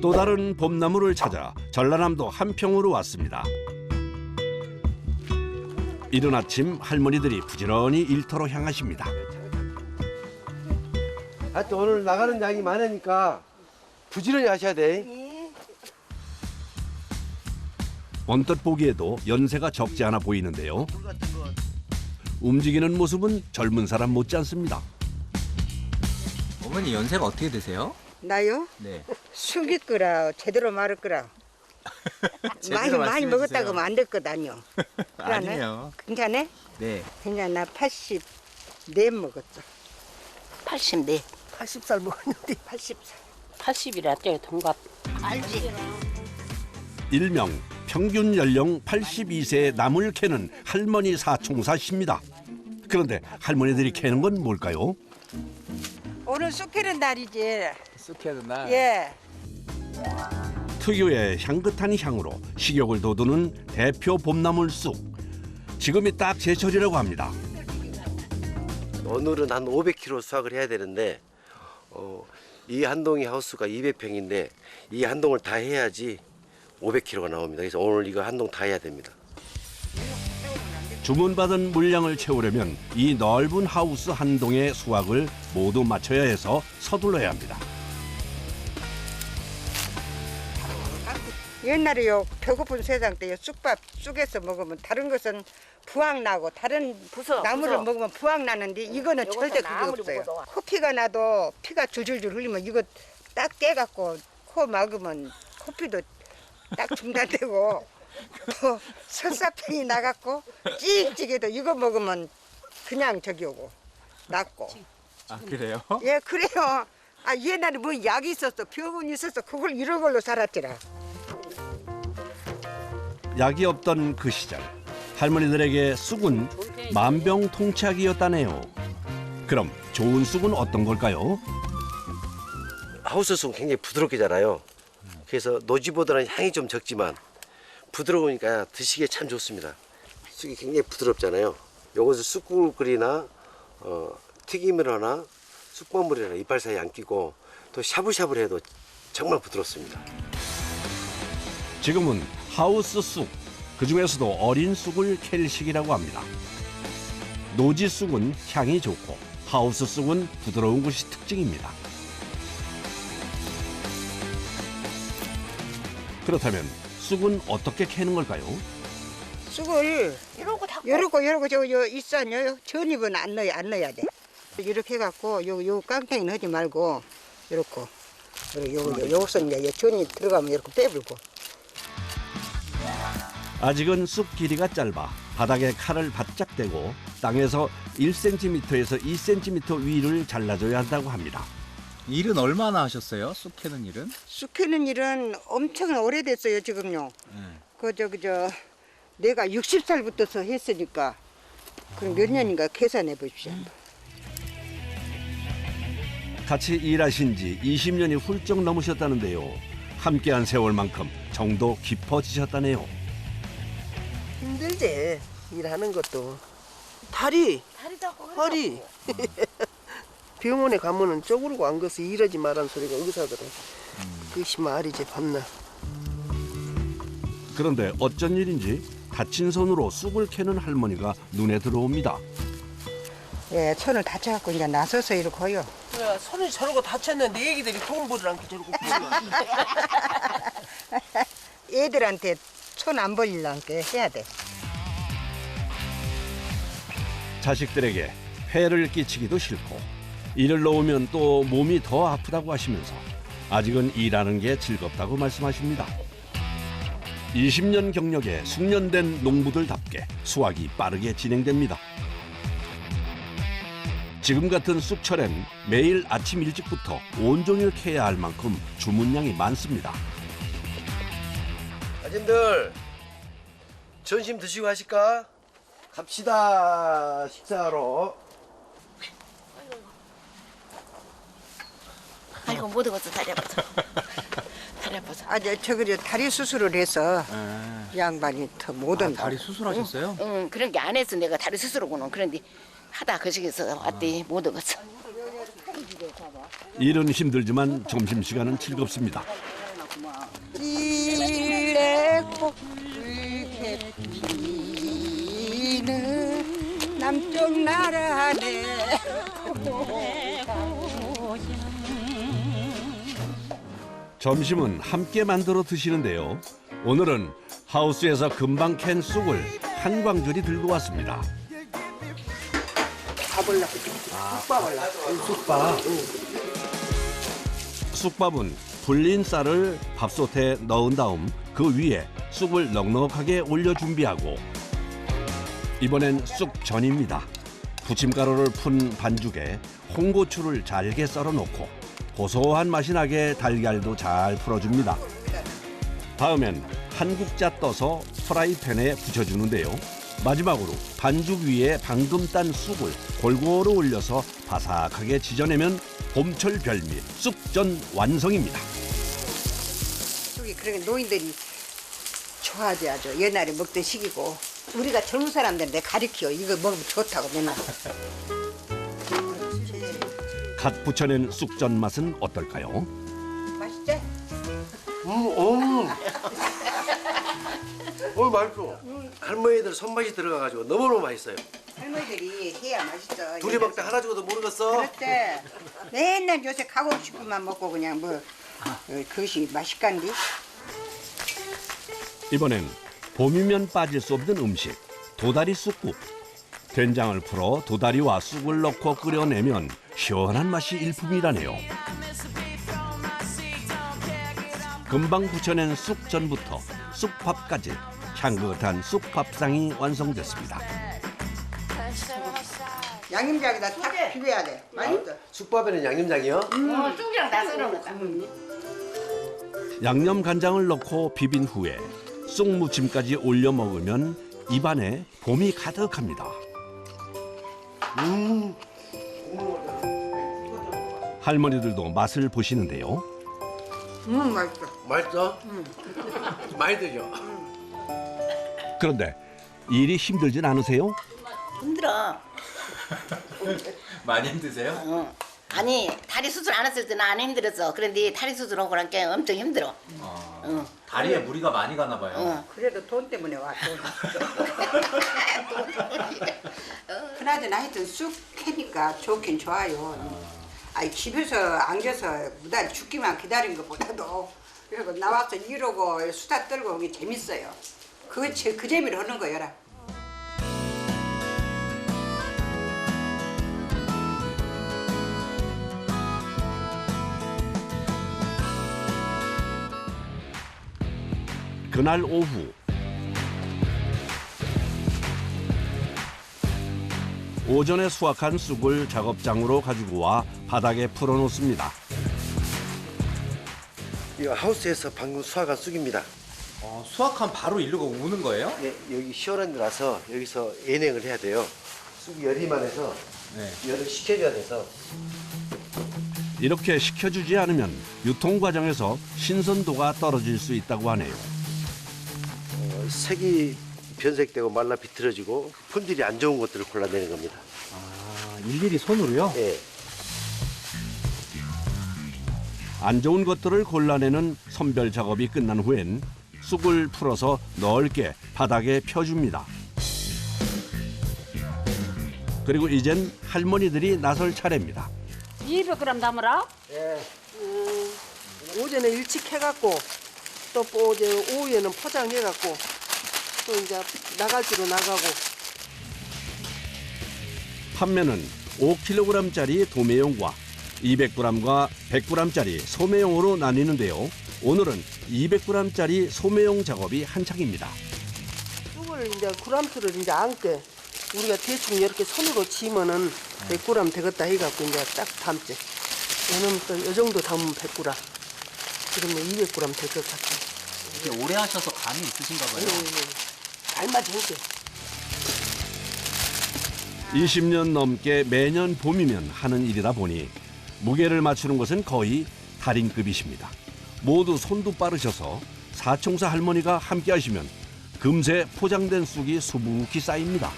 또 다른 봄나무를 찾아 전라남도 한평으로 왔습니다. 이른 아침 할머니들이 부지런히 일터로 향하십니다. 하여튼 오늘 나가는 양이 많으니까 부지런히 하셔야 돼. 언뜻 보기에도 연세가 적지 않아 보이는데요. 움직이는 모습은 젊은 사람 못지 않습니다. 어머니 연세가 어떻게 되세요? 나요? 네. 숙일 거라 제대로 말을 거라. 많이 먹었다고 하면 안 될 것 아니요. 아니에요. 괜찮아? 네. 괜찮아. 나 84 먹었어. 84. 80살 먹었는데 80살. 80이라 때 동갑. 알지? 일명 평균 연령 82세의 나물 캐는 할머니 사총사십니다. 그런데 할머니들이 캐는 건 뭘까요? 오늘 쑥 캐는 날이지. 쑥 해야 되나? 예. 특유의 향긋한 향으로 식욕을 돋우는 대표 봄나물 쑥. 지금이 딱 제철이라고 합니다. 오늘은 한 500kg 수확을 해야 되는데 이 한 동이 하우스가 200평인데 이 한 동을 다 해야지 500kg가 나옵니다. 그래서 오늘 이거 한 동 다 해야 됩니다. 주문받은 물량을 채우려면 이 넓은 하우스 한 동의 수확을 모두 마쳐야 해서 서둘러야 합니다. 옛날에요 배고픈 세상 때요 쑥밥 쑥에서 먹으면 다른 것은 부항 나고 다른 나무를 먹으면 부항 나는데 이거는 절대 그게 없어요. 코피가 나도 피가 줄줄줄 흘리면 이거 딱 떼갖고 코 막으면 코피도 딱 중단되고 또 설사병이 나갖고 찌익찌개도 이거 먹으면 그냥 저기 오고 낫고. 아 그래요? 예 그래요. 아 옛날에 뭐 약이 있었어 병원이 있었어 그걸 이런 걸로 살았지라. 약이 없던 그 시절 할머니들에게 쑥은 만병통치약이었다네요. 그럼 좋은 쑥은 어떤 걸까요? 하우스 쑥은 굉장히 부드럽게잖아요. 그래서 노지보다는 향이 좀 적지만 부드러우니까 드시기에 참 좋습니다. 쑥이 굉장히 부드럽잖아요. 요것을 쑥국물이나 튀김을 하나 쑥버무리나 이빨 사이에 안 끼고 또 샤브샤브를 해도 정말 부드럽습니다. 지금은 하우스 쑥, 그중에서도 어린 쑥을 캘 시기라고 합니다. 노지 쑥은 향이 좋고 하우스 쑥은 부드러운 것이 특징입니다. 그렇다면 쑥은 어떻게 캐는 걸까요? 쑥을 요러고 저 있잖아요. 전입은 안 넣어야 돼. 이렇게 해갖고 요 깡패는 하지 말고 요렇게 요것은 이제 전이 들어가면 이렇게 빼불고. 아직은 쑥 길이가 짧아 바닥에 칼을 바짝 대고 땅에서 1cm에서 2cm 위를 잘라줘야 한다고 합니다. 일은 얼마나 하셨어요? 쑥 캐는 일은? 쑥 캐는 일은 엄청 오래됐어요 지금요. 그저 내가 60살부터서 했으니까 그럼 몇 년인가 계산해 보십시오. 같이 일하신 지 20년이 훌쩍 넘으셨다는데요. 함께한 세월만큼 정도 깊어지셨다네요. 힘들지 일하는 것도 다리 허리 병원에 가면은 쪼그리고 앉아서 일하지 말라는 소리가 의사들은 그것이 말이지 밤낮. 그런데 어쩐 일인지 다친 손으로 쑥을 캐는 할머니가 눈에 들어옵니다. 예, 손을 다쳐갖고 이제 나서서 이렇게요. 그래 손이 저러고 다쳤는데 애기들이 돈 벌으란게 저러고 애들한테 손 안 벌리려게 해야 돼. 자식들에게 폐를 끼치기도 싫고 일을 놓으면 또 몸이 더 아프다고 하시면서 아직은 일하는 게 즐겁다고 말씀하십니다. 20년 경력에 숙련된 농부들답게 수확이 빠르게 진행됩니다. 지금 같은 쑥철엔 매일 아침 일찍부터 온종일 캐야 할 만큼 주문량이 많습니다. 아줌들 점심 드시고 하실까? 갑시다 식사하러. 아이고 못 얻었어 다리 아파서. 다리 아파서. 아, 저기 다리 수술을 해서 양반이 더 못 온다. 다리 수술하셨어요? 응 그런 게 안 했어 내가 다리 스스로고는 그런데 하다 거시기서 왔더니 못 얻었어. 일은 힘들지만 점심시간은 즐겁습니다. 붉게 피는 남쪽 나라네. 점심은 함께 만들어 드시는데요. 오늘은 하우스에서 금방 캔 쑥을 한 광줄이 들고 왔습니다. 밥을라고 쑥밥을라고. 쑥밥. 쑥밥은 불린 쌀을 밥솥에 넣은 다음 그 위에 쑥을 넉넉하게 올려 준비하고 이번엔 쑥전입니다. 부침가루를 푼 반죽에 홍고추를 잘게 썰어 놓고 고소한 맛이 나게 달걀도 잘 풀어줍니다. 다음엔 한국자 떠서 프라이팬에 붙여주는데요. 마지막으로 반죽 위에 방금 딴 쑥을 골고루 올려서 바삭하게 지져내면 봄철 별미 쑥전 완성입니다. 쑥이 그러니까 노인들이 좋아하지 아주. 옛날에 먹던 식이고 우리가 젊은 사람들한테 가르쳐. 이거 먹으면 좋다고 맨날. 갓 부쳐낸 쑥전 맛은 어떨까요? 맛있지? 맛있어. 할머니들 손맛이 들어가가지고 너무너무 맛있어요. 할머니들이 해야 맛있어. 둘이 먹다 하나 죽어도 모르겠어. 그렇대. 맨날 요새 가공식품만 먹고 그냥 그것이 맛있간디. 이번엔 봄이면 빠질 수 없는 음식 도다리 쑥국. 된장을 풀어 도다리와 쑥을 넣고 끓여내면 시원한 맛이 일품이라네요. 금방 부쳐낸 쑥전부터 쑥밥까지 향긋한 쑥밥상이 완성됐습니다. 양념장에다 딱 비벼야 돼. 맛있어. 쑥밥에는 양념장이요? 쑥이랑 다 썰어놓다. 양념 간장을 넣고 비빈 후에 쑥무침까지 올려 먹으면 입안에 봄이 가득합니다. 할머니들도 맛을 보시는데요. 맛있어. 맛있어? 많이 드죠? 그런데 일이 힘들진 않으세요? 힘들어. 많이 힘드세요? 아니 다리 수술 안 했을 때는 안 힘들었어. 그런데 다리 수술하고 나니까 엄청 힘들어. 다리에 무리가 많이 가나 봐요. 그래도 돈 때문에 왔어. 그나저나 하여튼 쑥 캐니까 좋긴 좋아요. 아니 집에서 안겨서 무달 죽기만 기다린 것보다도 그리고 나와서 이러고 수다 떨고 그게 재밌어요. 그 재미를 하는 거여라. 그날 오후 오전에 수확한 쑥을 작업장으로 가지고 와 바닥에 풀어놓습니다. 이 하우스에서 방금 수확한 쑥입니다. 수확한 바로 일로 우는 거예요? 예, 여기 시원한 데라서 여기서 예냉을 해야 돼요. 쑥 열이만 해서 네. 열을 식혀줘야 돼서 이렇게 식혀주지 않으면 유통 과정에서 신선도가 떨어질 수 있다고 하네요. 색이 변색되고 말라 비틀어지고 품질이 안 좋은 것들을 골라내는 겁니다. 일일이 손으로요? 예. 안 좋은 것들을 골라내는 선별 작업이 끝난 후엔 쑥을 풀어서 넓게 바닥에 펴줍니다. 그리고 이젠 할머니들이 나설 차례입니다. 200g 담으라? 오전에 일찍 해갖고 또 어제 오후에는 포장해갖고 또 이제 나갈지로 나가고. 판매는 5kg짜리 도매용과 200g과 100g짜리 소매용으로 나뉘는데요. 오늘은 200g짜리 소매용 작업이 한창입니다. 쑥을 이제 그램수를 이제 안게 우리가 대충 이렇게 손으로 지면은 100g 되겠다 해갖고 이제 딱 담지. 얘는 또 이 정도 담으면 100g. 그러면 200g 될 것 같아. 이게 오래 하셔서 감이 있으신가 봐요. 알맞은 게. 20년 넘게 매년 봄이면 하는 일이다 보니 무게를 맞추는 것은 거의 달인급이십니다. 모두 손도 빠르셔서 사총사 할머니가 함께 하시면 금세 포장된 쑥이 수북히 쌓입니다.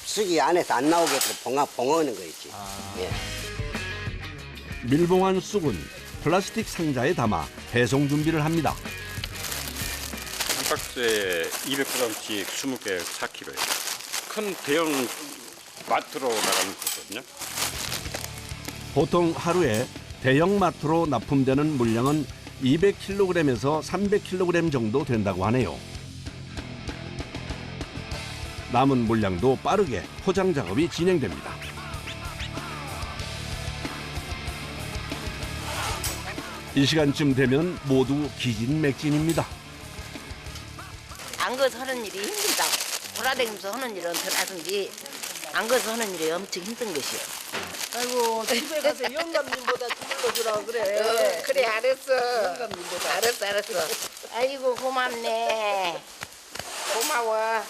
쑥이 안에서 안 나오게 봉하는 거 있지. 예. 밀봉한 쑥은 플라스틱 상자에 담아 배송 준비를 합니다. 한 박스에 200g씩 20개 4kg예요. 큰 대형 마트로 나가는 거거든요. 보통 하루에 대형 마트로 납품되는 물량은 200kg에서 300kg 정도 된다고 하네요. 남은 물량도 빠르게 포장 작업이 진행됩니다. 이 시간쯤 되면 모두 기진맥진입니다. 안 거서 하는 일이 힘들다. 돌아다니면서 하는 일은 더 나은지 안 거서 하는 일이 엄청 힘든 것이요. 아이고 집에 가서 영감님보다 주물러 주라 그래. 그래 알았어. 영감님보다. 알았어. 아이고 고맙네. 고마워.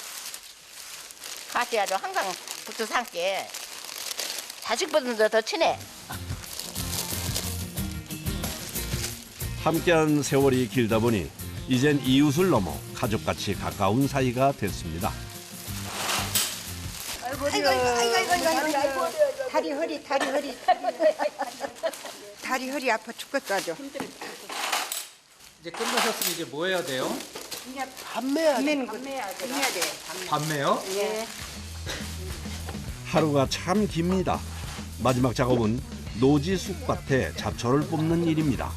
가시야도 항상 붙어 살게. 자식보다도 더 친해. 함께한 세월이 길다 보니 이젠 이웃을 넘어 가족같이 가까운 사이가 됐습니다. 아이고, 다리 허리. 다리 허리 아파 죽겠어 아주. 이제 끝나셨으면 이제 뭐 해야 돼요? 밤매는 거. 밤매요? 하루가 참 깁니다. 마지막 작업은 노지 쑥밭에 잡초를 뽑는 일입니다.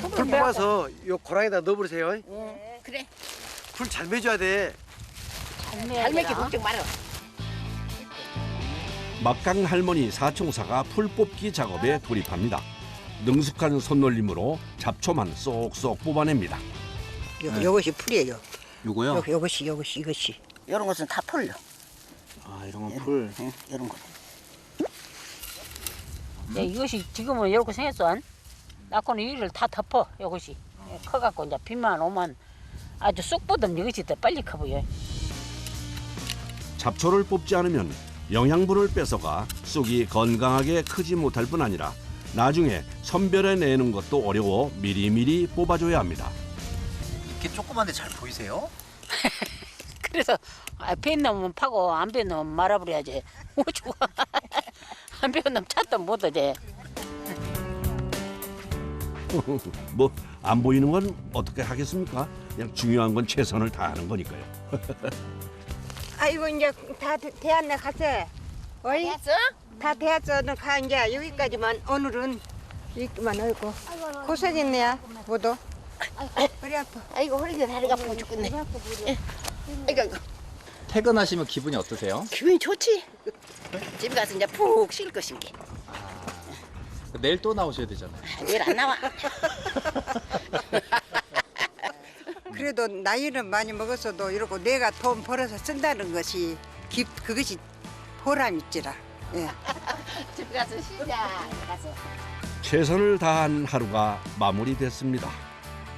풀 뽑아서 요 고랑에다 넣어버리세요. 그래. 풀 잘 매줘야 돼. 할매기 걱정 말아. 막강 할머니 사총사가 풀 뽑기 작업에 돌입합니다. 능숙한 손놀림으로 잡초만 쏙쏙 뽑아냅니다. 요것이 풀이에요. 요거요? 이것이. 이런 것은 다 풀려. 아, 이런 건 풀. 응, 이런 거. 이것이 지금은 이렇게 생겼어. 낳고는 이를 다 덮어. 이것이 커갖고 이제 비만 오면 아주 쑥보듬 이것이 더 빨리 커 보여. 잡초를 뽑지 않으면 영양분을 뺏어가 쑥이 건강하게 크지 못할 뿐 아니라 나중에 선별해내는 것도 어려워 미리미리 뽑아줘야 합니다. 이렇게 조그만데 잘 보이세요? 그래서 빈 놈은 파고 안 빈 놈은 말아버려야지. 어쩌고 안 빈 놈 찾도 못 하지. 뭐 안 보이는 건 어떻게 하겠습니까? 그냥 중요한 건 최선을 다하는 거니까요. 아이고 이제 다 대안나 가세. 어이? 됐어? 다 대았어. 너 가 이제 여기까지만 오늘은 여기만 하고 고생했네 모두. 허리 아파. 아이고 허리가 다리가 아프고 죽겠네. 아이고 퇴근하시면 기분이 어떠세요? 기분이 좋지. 집에 가서 이제 푹 쉴 것인게. 내일 또 나오셔야 되잖아요. 내일 안 나와. 그래도 나이는 많이 먹었어도 이러고 내가 돈 벌어서 쓴다는 것이 그것이 보람 있지라. 예. 집에 가서 쉬자. 가서. 최선을 다한 하루가 마무리됐습니다.